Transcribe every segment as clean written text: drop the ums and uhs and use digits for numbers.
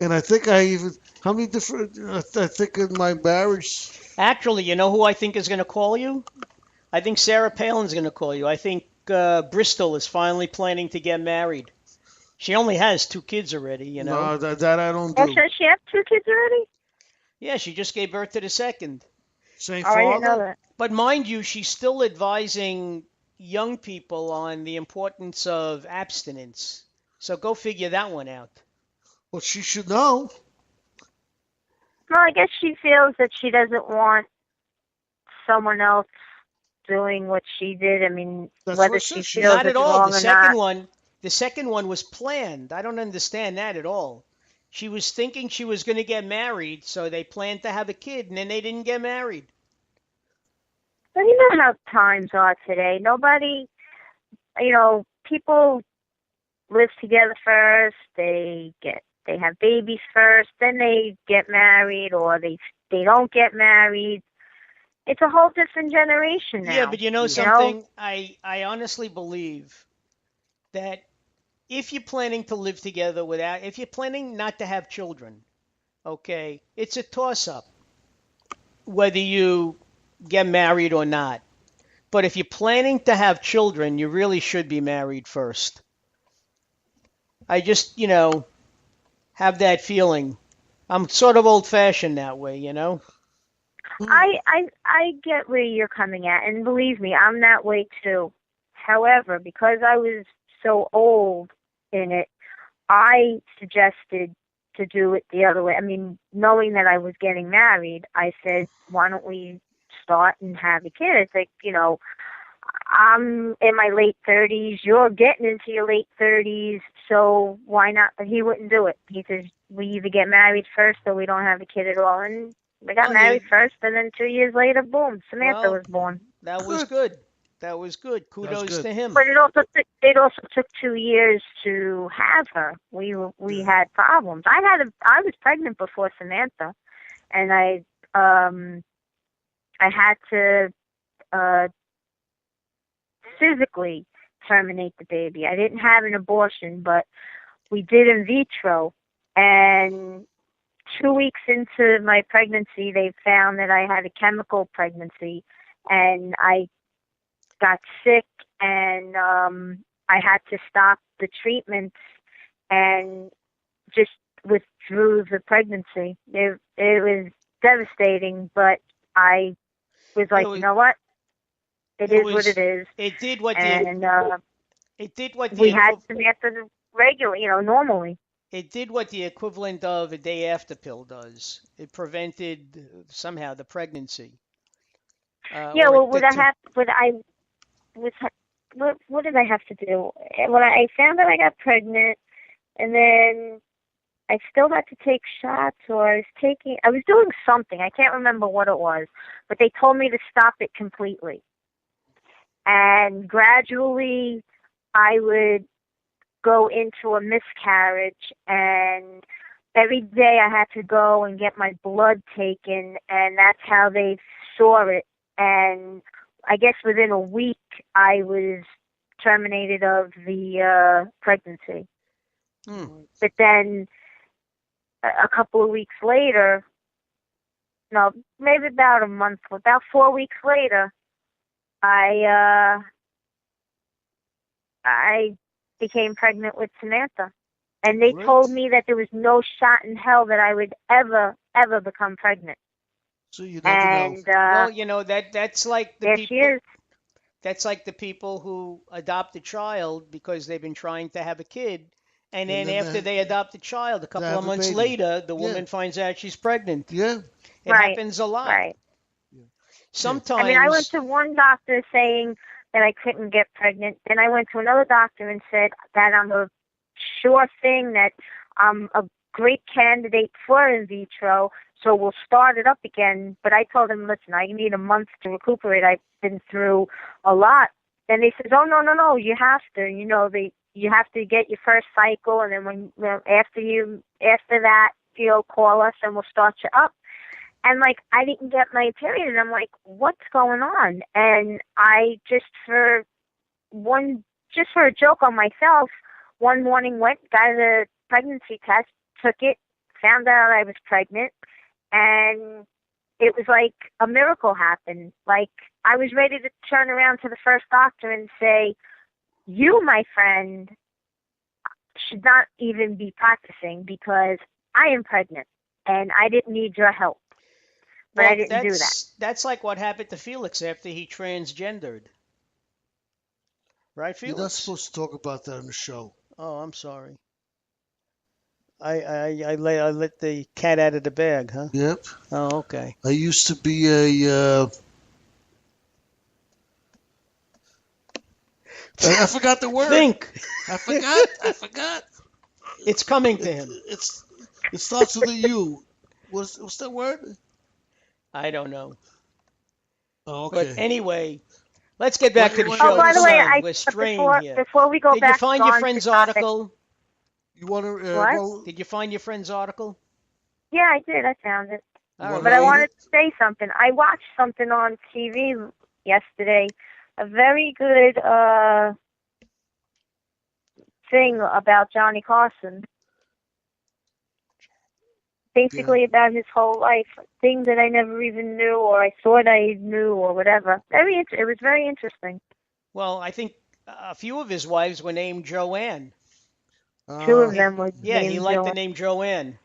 And I think how many different, I think in my marriage, Actually, you know who I think is going to call you? I think Sarah Palin's going to call you. I think Bristol is finally planning to get married. She only has 2 kids already, you know. no, that I don't Oh, do. so she has two kids already? Yeah, she just gave birth to the second. Same Oh, I didn't know father? that. But mind you, she's still advising young people on the importance of abstinence. So go figure that one out. Well, she should know. Well, I guess she feels that she doesn't want someone else doing what she did. I mean, That's whether what she she feels Not should at it's do. all. wrong or not. The second one was planned. I don't understand that at all. She was thinking she was going to get married, so they planned to have a kid, and then they didn't get married. But you know how times are today. Nobody, people live together first. They have babies first, then they get married, or they don't get married. It's a whole different generation Yeah, now. but you know You know, something? I honestly believe that if you're planning to live together if you're planning not to have children, okay, it's a toss up whether you get married or not. But if you're planning to have children, you really should be married first. I just, have that feeling. I'm sort of old fashioned that way, you know? I get where you're coming at, and believe me, I'm that way too. However, because I was so old in it, I suggested to do it the other way. I mean, knowing that I was getting married, I said, why don't we start and have a kid? It's like, I'm in my late 30s, you're getting into your late 30s, so why not? But he wouldn't do it. He says, we either get married first or we don't have a kid at all. And we got Well, you, married first, and then 2 years later, boom, Samantha well, was born. that was Good. good. That was good. That was Kudos good. to him. But it also took 2 years to have her. We Yeah. had problems. I was pregnant before Samantha, and I had to uh physically terminate the baby. I didn't have an abortion, but we did in vitro. And 2 weeks into my pregnancy, they found that I had a chemical pregnancy, and I got sick, and I had to stop the treatments and just withdrew the pregnancy. It was devastating, but I was It like, you was, know what? It it is what it was, is. it did what the, And it did what we the, had Samantha normally. it did what the equivalent of a day after pill does. It prevented somehow the pregnancy, Yeah, or well, it would I det- have, would I, was, what did I have to do? When I found that I got pregnant, and then I still had to take shots, or I was doing something. I can't remember what it was, but they told me to stop it completely. And gradually, I would go into a miscarriage, and every day I had to go and get my blood taken, and that's how they saw it. And I guess within a week, I was terminated of the pregnancy. hmm. But then a couple of weeks later, no, maybe about 4 weeks later, I I became pregnant with Samantha. And they told Great. me that there was no shot in hell that I would ever become pregnant. So you never know. And Well, you know that's like the there she people. is. That's like the people who adopt a child because they've been trying to have a kid, and And then then after they adopt a child, a they couple of have a months baby. later, the Yeah. woman finds out she's pregnant. Yeah. It Right, happens a lot. right. Yeah. Yeah. I mean, I went Sometimes, to one doctor saying that I couldn't get pregnant. Then I went to another doctor and said that I'm a sure thing, that I'm a great candidate for in vitro, so we'll start it up again. But I told him, listen, I need a month to recuperate. I've been through a lot. And they said, oh, no, no, no, you have to. You have to get your first cycle, and then after that, call us and we'll start you up. And like, I didn't get my period, and I'm like, what's going on? And I just for a joke on myself, one morning got a pregnancy test, took it, found out I was pregnant, and it was like a miracle happened. Like, I was ready to turn around to the first doctor and say, you, my friend, should not even be practicing because I am pregnant and I didn't need your help. But Well, I didn't do that. that's like what happened to Felix after he transgendered. Right, You're not Felix? supposed to talk about that on the show. Oh, I'm sorry. I let the cat out of the bag, huh? Yep. Oh, okay. I used to be a. I forgot the word. Think. I forgot. It's coming to him. It starts with a U. What's that word? I don't know. Oh, okay. But anyway, let's get back to the Wait, show. Oh, by the way, Son, we're straying here. before we go Did back you find your on friend's to topic- article? You want to? What? Well, Did you find your friend's article? Yeah, I did. I found it. All right. But I read wanted it? to say something. I watched something on TV yesterday, a very good thing about Johnny Carson. Basically about his whole life, things that I never even knew or I thought I knew or whatever. It was very interesting. Well, I think a few of his wives were named Joanne. Two of them were Yeah, he named liked the Joanne. name Joanne.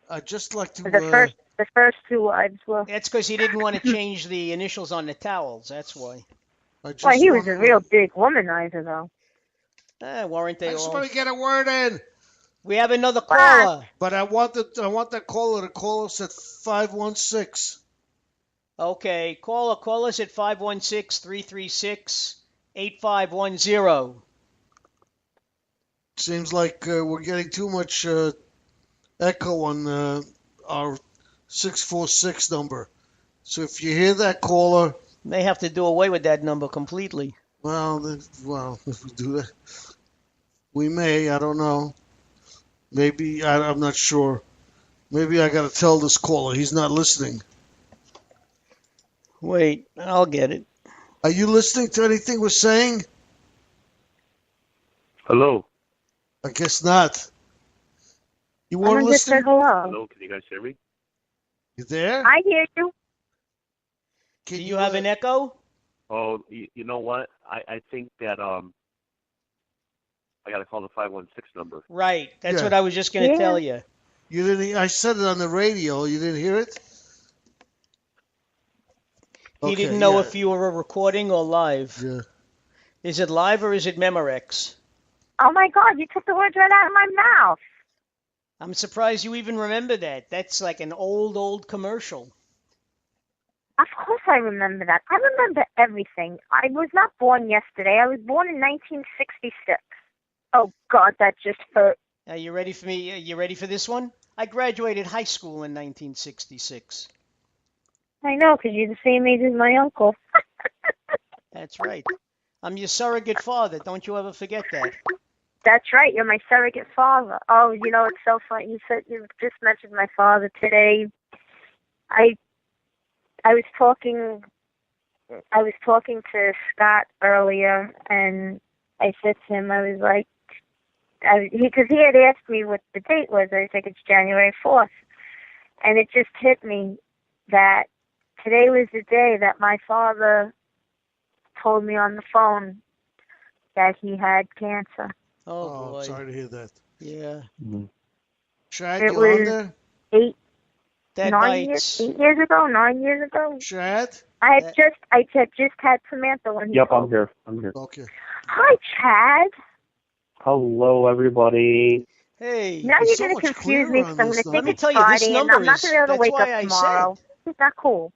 I'd just like to. The first two wives were. That's because he didn't want to change the initials on the towels. That's why. Well, he was a real big womanizer, though. Weren't I they just all? want to get a word in. We have another caller. But I want that caller to call us at 516. Okay, call us at 516-336-8510. Seems like we're getting too much echo on our 646 number. So if you hear that caller, They have to do away with that number completely. well, if we do that, we may. I don't know. Maybe I'm not sure. Maybe I got to tell this caller he's not listening. Wait, I'll get it. Are you listening to anything we're saying? Hello. I guess not. You want to Someone just said listen? hello. Hello, can you guys hear me? You there? I hear you. Do you have an echo? Oh, you know what? I think that I got to call the 516 number. Right. That's Yeah. what I was just going to Yeah. tell you. You didn't. I said it on the radio. You didn't hear it. He Okay, didn't know yeah. if you were recording or live. Yeah. Is it live or is it Memorex? Oh my God, you took the words right out of my mouth. I'm surprised you even remember that. That's like an old commercial. Of course I remember that. I remember everything. I was not born yesterday. I was born in 1966. Oh God, that just hurt. Are you ready for me? You ready for this one? I graduated high school in 1966. I know, because you're the same age as my uncle. That's right. I'm your surrogate father. Don't you ever forget that. That's right. You're my surrogate father. Oh, you know, it's so funny. You just mentioned my father today. I was talking to Scott earlier, and I said to him, I was like, because he had asked me what the date was. I think it's January 4th, and it just hit me that today was the day that my father told me on the phone that he had cancer. Oh, Oh, boy. I'm sorry to hear that. Yeah. Chad, It you on was there? 8 That years bites. ago, 9 years ago. Chad? I had just had Samantha when he Yep, called. I'm here. I'm here. Okay. Hi, Chad. Hello, everybody. Hey. Now It's you're so going to much confuse me clearer because on I'm going this to number. think Let me it's tell you, this Friday and number I'm not is, going to be able to that's wake why up I tomorrow. said. It's not cool.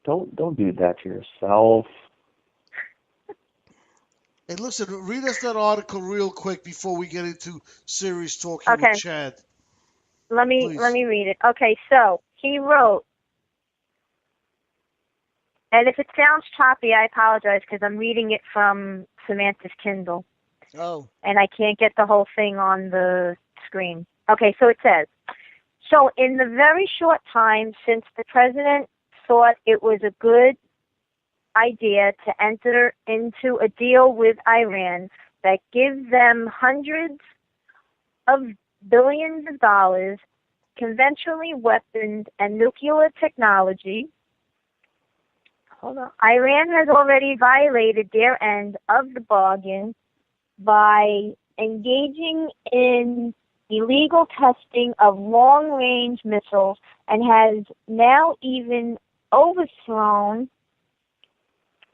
Don't do that to yourself. Hey, listen, read us that article real quick before we get into serious talking Okay. with Chad. Let me Please. read it. Okay, so he wrote, and if it sounds choppy, I apologize because I'm reading it from Samantha's Kindle. Oh. And I can't get the whole thing on the screen. Okay, so it says, so in the very short time since the president thought it was a good idea to enter into a deal with Iran that gives them hundreds of billions of dollars, conventionally weapons, and nuclear technology. Hold on. Iran has already violated their end of the bargain by engaging in illegal testing of long-range missiles and has now even overthrown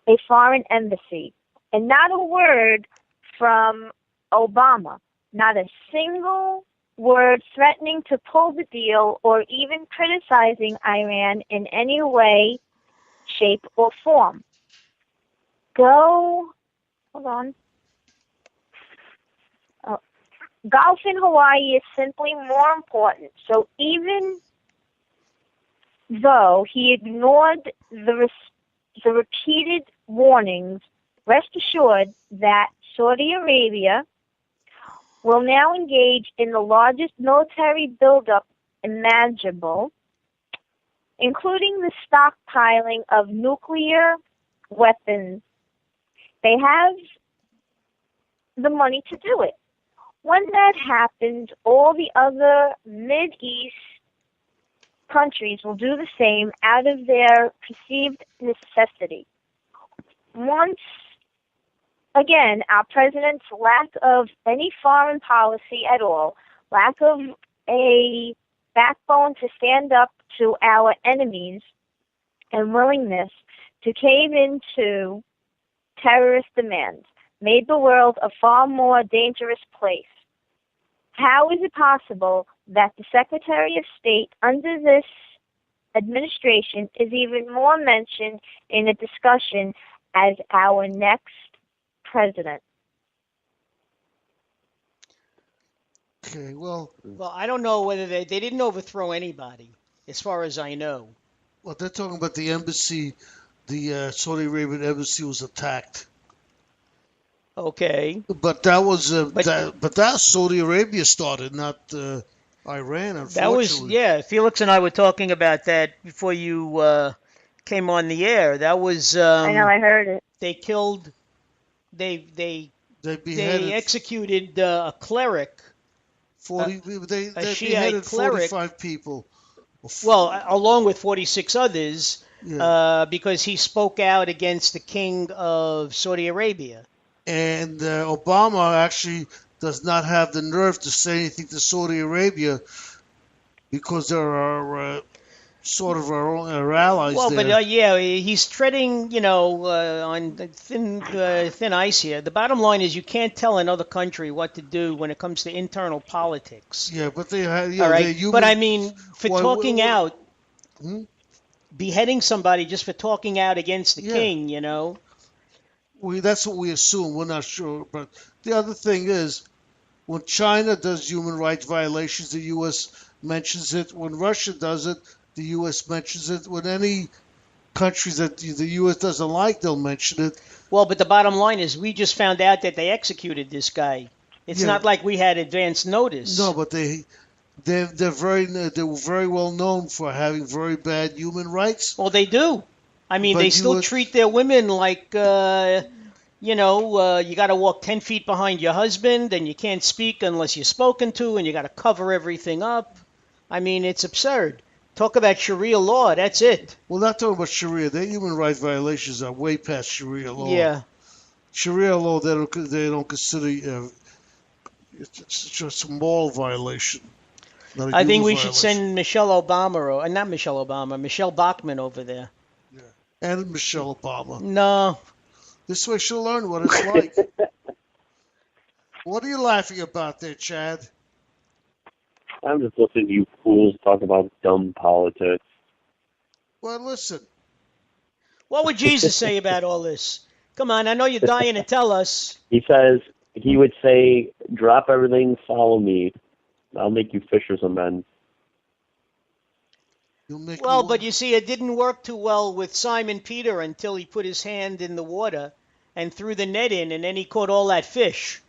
a foreign embassy. And not a word from Obama, not a single word threatening to pull the deal or even criticizing Iran in any way, shape, or form. Hold on. Golf in Hawaii is simply more important. So even though he ignored the repeated warnings, rest assured that Saudi Arabia will now engage in the largest military buildup imaginable, including the stockpiling of nuclear weapons. They have the money to do it. When that happens, all the other Mid-East countries will do the same out of their perceived necessity. Once again, our president's lack of any foreign policy at all, lack of a backbone to stand up to our enemies, and willingness to cave into terrorist demands, made the world a far more dangerous place. How is it possible that the Secretary of State under this administration is even more mentioned in a discussion as our next president? Okay, well, I don't know whether they didn't overthrow anybody, as far as I know. well, they're talking about the embassy. The Saudi Arabian embassy was attacked. Okay. But that was But that Saudi Arabia started, not Iran. Unfortunately, that was Felix and I were talking about that before you came on the air. That was I know, I heard it. they killed they they beheaded executed a cleric, 40. They Shiite beheaded cleric. 45 people. Well, along with 46 others, Yeah. because he spoke out against the king of Saudi Arabia. And Obama actually does not have the nerve to say anything to Saudi Arabia because there are sort of our allies Well, there. but he's treading, on thin ice here. The bottom line is you can't tell another country what to do when it comes to internal politics. Yeah, but they have. All right, they're human. but I mean, for Why- talking why- out, Hmm? beheading somebody just for talking out against the Yeah. king, That's what we assume. We're not sure. But the other thing is, when China does human rights violations, the U.S. mentions it. When Russia does it, the U.S. mentions it. When any countries that the U.S. doesn't like, they'll mention it. Well, but the bottom line is we just found out that they executed this guy. It's Yeah. not like we had advance notice. No, but they're very well known for having very bad human rights. Well, they do. I mean, But they you still would- treat their women like, you got to walk 10 feet behind your husband, and you can't speak unless you're spoken to, and you got to cover everything up. I mean, it's absurd. Talk about Sharia law. That's it. Well, not talking about Sharia. Their human rights violations are way past Sharia law. Yeah. Sharia law, they don't consider it's just a moral violation. Not a I think human we should violation. send Michelle Obama, not Michelle Obama, Michelle Bachmann over there. And Michelle Obama. No. This way she'll learn what it's like. What are you laughing about there, Chad? I'm just listening to you fools talk about dumb politics. Well, listen. What would Jesus say about all this? Come on, I know you're dying to tell us. He says, he would say, drop everything, follow me. I'll make you fishers of men. You'll make Well, me- but you see, it didn't work too well with Simon Peter until he put his hand in the water and threw the net in, and then he caught all that fish.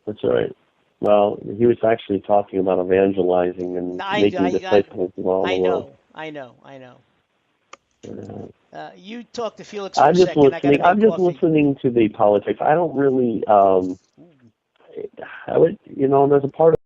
That's right. Well, he was actually talking about evangelizing and making disciples of all the world. I know. Yeah. You talk to Felix for a second. I gotta make I'm just coffee. listening to the politics. I don't really. I would, there's a part of